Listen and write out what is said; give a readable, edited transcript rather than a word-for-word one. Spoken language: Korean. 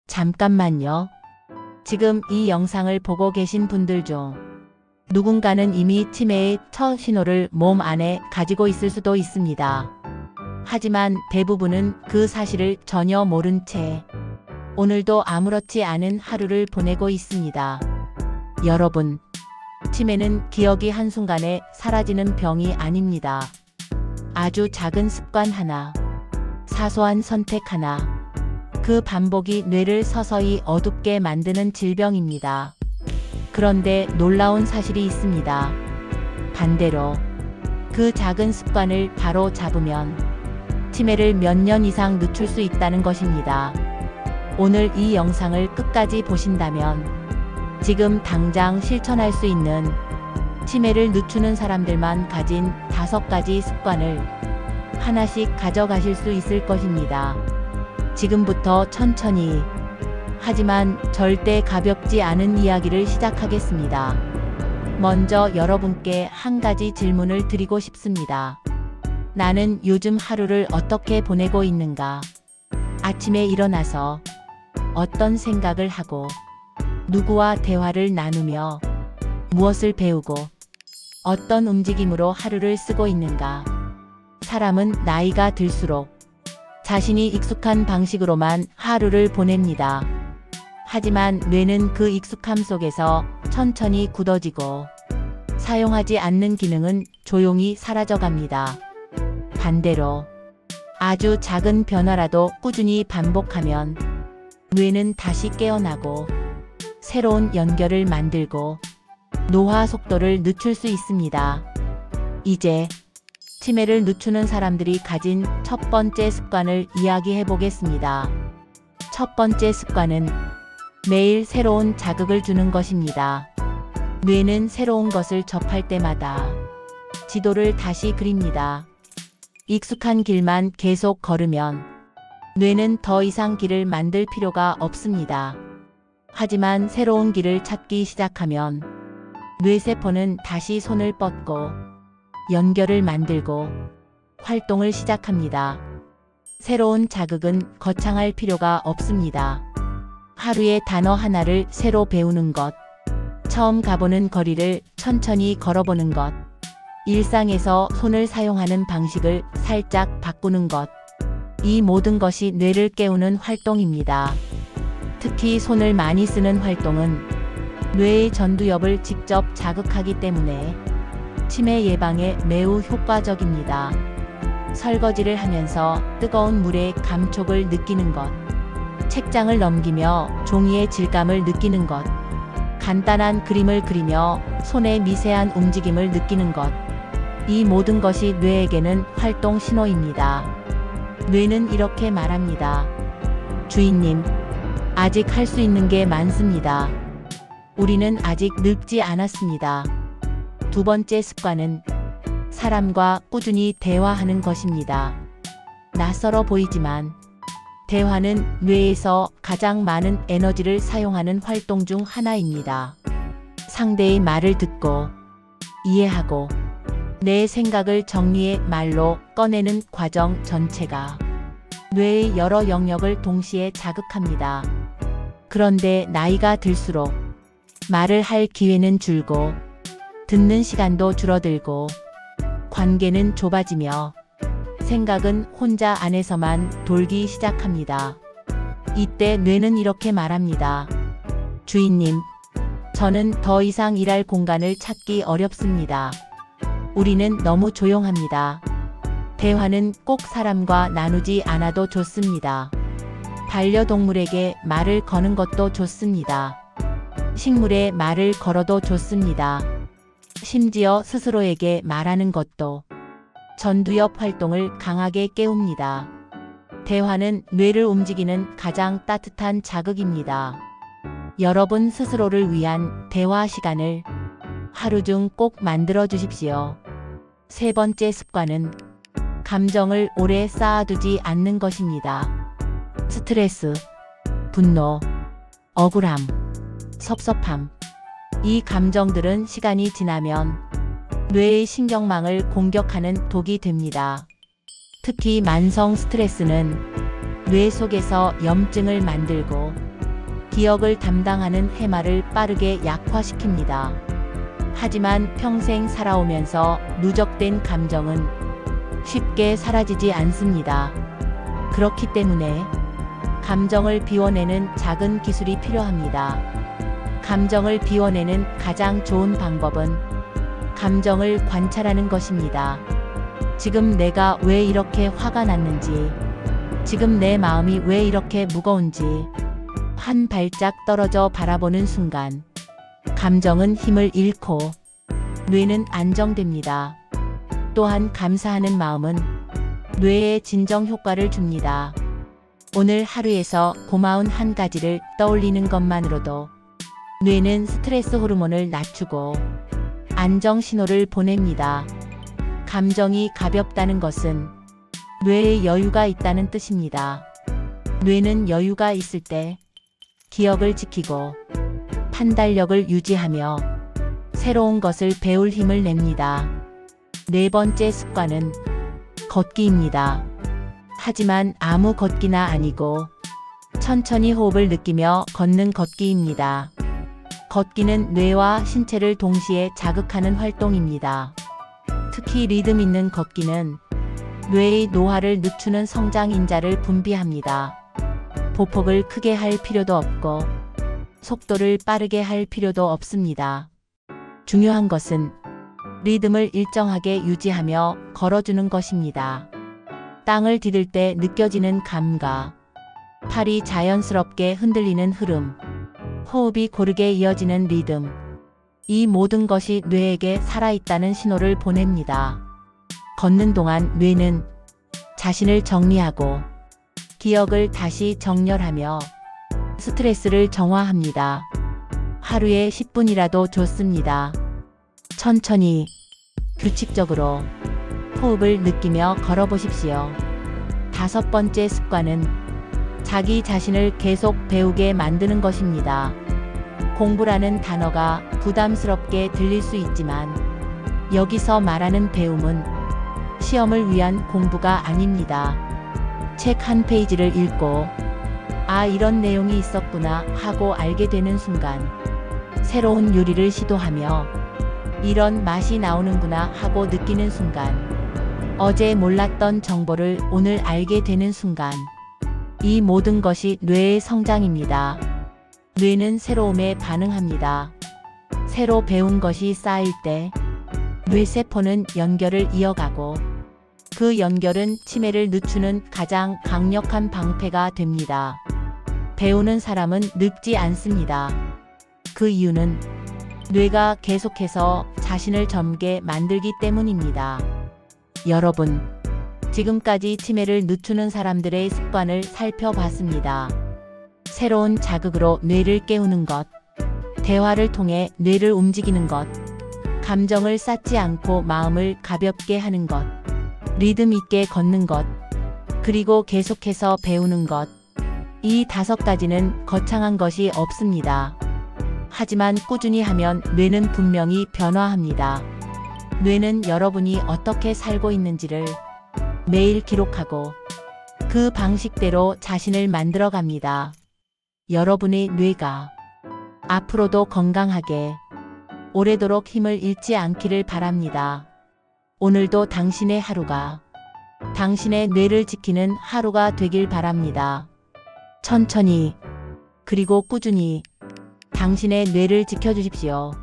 잠깐만요. 지금 이 영상을 보고 계신 분들 중 누군가는 이미 치매의 첫 신호를 몸 안에 가지고 있을 수도 있습니다. 하지만 대부분은 그 사실을 전혀 모른 채 오늘도 아무렇지 않은 하루를 보내고 있습니다. 여러분, 치매는 기억이 한순간에 사라지는 병이 아닙니다. 아주 작은 습관 하나, 사소한 선택 하나, 그 반복이 뇌를 서서히 어둡게 만드는 질병입니다. 그런데 놀라운 사실이 있습니다. 반대로 그 작은 습관을 바로 잡으면 치매를 몇 년 이상 늦출 수 있다는 것입니다. 오늘 이 영상을 끝까지 보신다면 지금 당장 실천할 수 있는 치매를 늦추는 사람들만 가진 5가지 습관을 하나씩 가져가실 수 있을 것입니다. 지금부터 천천히 하지만 절대 가볍지 않은 이야기를 시작하겠습니다. 먼저 여러분께 한 가지 질문을 드리고 싶습니다. 나는 요즘 하루를 어떻게 보내고 있는가? 아침에 일어나서 어떤 생각을 하고 누구와 대화를 나누며 무엇을 배우고 어떤 움직임으로 하루를 쓰고 있는가? 사람은 나이가 들수록 자신이 익숙한 방식으로만 하루를 보냅니다. 하지만 뇌는 그 익숙함 속에서 천천히 굳어지고 사용하지 않는 기능은 조용히 사라져갑니다. 반대로 아주 작은 변화라도 꾸준히 반복하면 뇌는 다시 깨어나고 새로운 연결을 만들고 노화 속도를 늦출 수 있습니다. 이제 치매를 늦추는 사람들이 가진 첫 번째 습관을 이야기해 보겠습니다. 첫 번째 습관은 매일 새로운 자극을 주는 것입니다. 뇌는 새로운 것을 접할 때마다 지도를 다시 그립니다. 익숙한 길만 계속 걸으면 뇌는 더 이상 길을 만들 필요가 없습니다. 하지만 새로운 길을 찾기 시작하면 뇌세포는 다시 손을 뻗고 연결을 만들고 활동을 시작합니다. 새로운 자극은 거창할 필요가 없습니다. 하루에 단어 하나를 새로 배우는 것, 처음 가보는 거리를 천천히 걸어보는 것, 일상에서 손을 사용하는 방식을 살짝 바꾸는 것, 이 모든 것이 뇌를 깨우는 활동입니다. 특히 손을 많이 쓰는 활동은 뇌의 전두엽을 직접 자극하기 때문에 치매 예방에 매우 효과적입니다. 설거지를 하면서 뜨거운 물의 감촉을 느끼는 것, 책장을 넘기며 종이의 질감을 느끼는 것, 간단한 그림을 그리며 손의 미세한 움직임을 느끼는 것, 이 모든 것이 뇌에게는 활동 신호입니다. 뇌는 이렇게 말합니다. 주인님, 아직 할 수 있는 게 많습니다. 우리는 아직 늙지 않았습니다. 두 번째 습관은 사람과 꾸준히 대화하는 것입니다. 낯설어 보이지만 대화는 뇌에서 가장 많은 에너지를 사용하는 활동 중 하나입니다. 상대의 말을 듣고 이해하고 내 생각을 정리해 말로 꺼내는 과정 전체가 뇌의 여러 영역을 동시에 자극합니다. 그런데 나이가 들수록 말을 할 기회는 줄고 듣는 시간도 줄어들고 관계는 좁아지며 생각은 혼자 안에서만 돌기 시작합니다. 이때 뇌는 이렇게 말합니다. 주인님, 저는 더 이상 일할 공간을 찾기 어렵습니다. 우리는 너무 조용합니다. 대화는 꼭 사람과 나누지 않아도 좋습니다. 반려동물에게 말을 거는 것도 좋습니다. 식물에 말을 걸어도 좋습니다. 심지어 스스로에게 말하는 것도 전두엽 활동을 강하게 깨웁니다. 대화는 뇌를 움직이는 가장 따뜻한 자극입니다. 여러분 스스로를 위한 대화 시간을 하루 중 꼭 만들어 주십시오. 세 번째 습관은 감정을 오래 쌓아두지 않는 것입니다. 스트레스, 분노, 억울함, 섭섭함, 이 감정들은 시간이 지나면 뇌의 신경망을 공격하는 독이 됩니다. 특히 만성 스트레스는 뇌 속에서 염증을 만들고 기억을 담당하는 해마를 빠르게 약화시킵니다. 하지만 평생 살아오면서 누적된 감정은 쉽게 사라지지 않습니다. 그렇기 때문에 감정을 비워내는 작은 기술이 필요합니다. 감정을 비워내는 가장 좋은 방법은 감정을 관찰하는 것입니다. 지금 내가 왜 이렇게 화가 났는지, 지금 내 마음이 왜 이렇게 무거운지 한 발짝 떨어져 바라보는 순간 감정은 힘을 잃고 뇌는 안정됩니다. 또한 감사하는 마음은 뇌에 진정 효과를 줍니다. 오늘 하루에서 고마운 한 가지를 떠올리는 것만으로도 뇌는 스트레스 호르몬을 낮추고 안정 신호를 보냅니다. 감정이 가볍다는 것은 뇌에 여유가 있다는 뜻입니다. 뇌는 여유가 있을 때 기억을 지키고 판단력을 유지하며 새로운 것을 배울 힘을 냅니다. 네 번째 습관은 걷기입니다. 하지만 아무 걷기나 아니고 천천히 호흡을 느끼며 걷는 걷기입니다. 걷기는 뇌와 신체를 동시에 자극하는 활동입니다. 특히 리듬 있는 걷기는 뇌의 노화를 늦추는 성장인자를 분비합니다. 보폭을 크게 할 필요도 없고 속도를 빠르게 할 필요도 없습니다. 중요한 것은 리듬을 일정하게 유지하며 걸어주는 것입니다. 땅을 디딜 때 느껴지는 감각, 팔이 자연스럽게 흔들리는 흐름, 호흡이 고르게 이어지는 리듬, 이 모든 것이 뇌에게 살아있다는 신호를 보냅니다. 걷는 동안 뇌는 자신을 정리하고 기억을 다시 정렬하며 스트레스를 정화합니다. 하루에 10분이라도 좋습니다. 천천히, 규칙적으로 호흡을 느끼며 걸어보십시오. 다섯 번째 습관은 자기 자신을 계속 배우게 만드는 것입니다. 공부라는 단어가 부담스럽게 들릴 수 있지만 여기서 말하는 배움은 시험을 위한 공부가 아닙니다. 책 한 페이지를 읽고 아, 이런 내용이 있었구나 하고 알게 되는 순간, 새로운 요리를 시도하며 이런 맛이 나오는구나 하고 느끼는 순간, 어제 몰랐던 정보를 오늘 알게 되는 순간, 이 모든 것이 뇌의 성장입니다. 뇌는 새로움에 반응합니다. 새로 배운 것이 쌓일 때 뇌세포는 연결을 이어가고 그 연결은 치매를 늦추는 가장 강력한 방패가 됩니다. 배우는 사람은 늙지 않습니다. 그 이유는 뇌가 계속해서 자신을 젊게 만들기 때문입니다. 여러분, 지금까지 치매를 늦추는 사람들의 습관을 살펴봤습니다. 새로운 자극으로 뇌를 깨우는 것, 대화를 통해 뇌를 움직이는 것, 감정을 쌓지 않고 마음을 가볍게 하는 것, 리듬 있게 걷는 것, 그리고 계속해서 배우는 것. 이 5가지는 거창한 것이 없습니다. 하지만 꾸준히 하면 뇌는 분명히 변화합니다. 뇌는 여러분이 어떻게 살고 있는지를 매일 기록하고 그 방식대로 자신을 만들어 갑니다. 여러분의 뇌가 앞으로도 건강하게 오래도록 힘을 잃지 않기를 바랍니다. 오늘도 당신의 하루가 당신의 뇌를 지키는 하루가 되길 바랍니다. 천천히, 그리고 꾸준히 당신의 뇌를 지켜주십시오.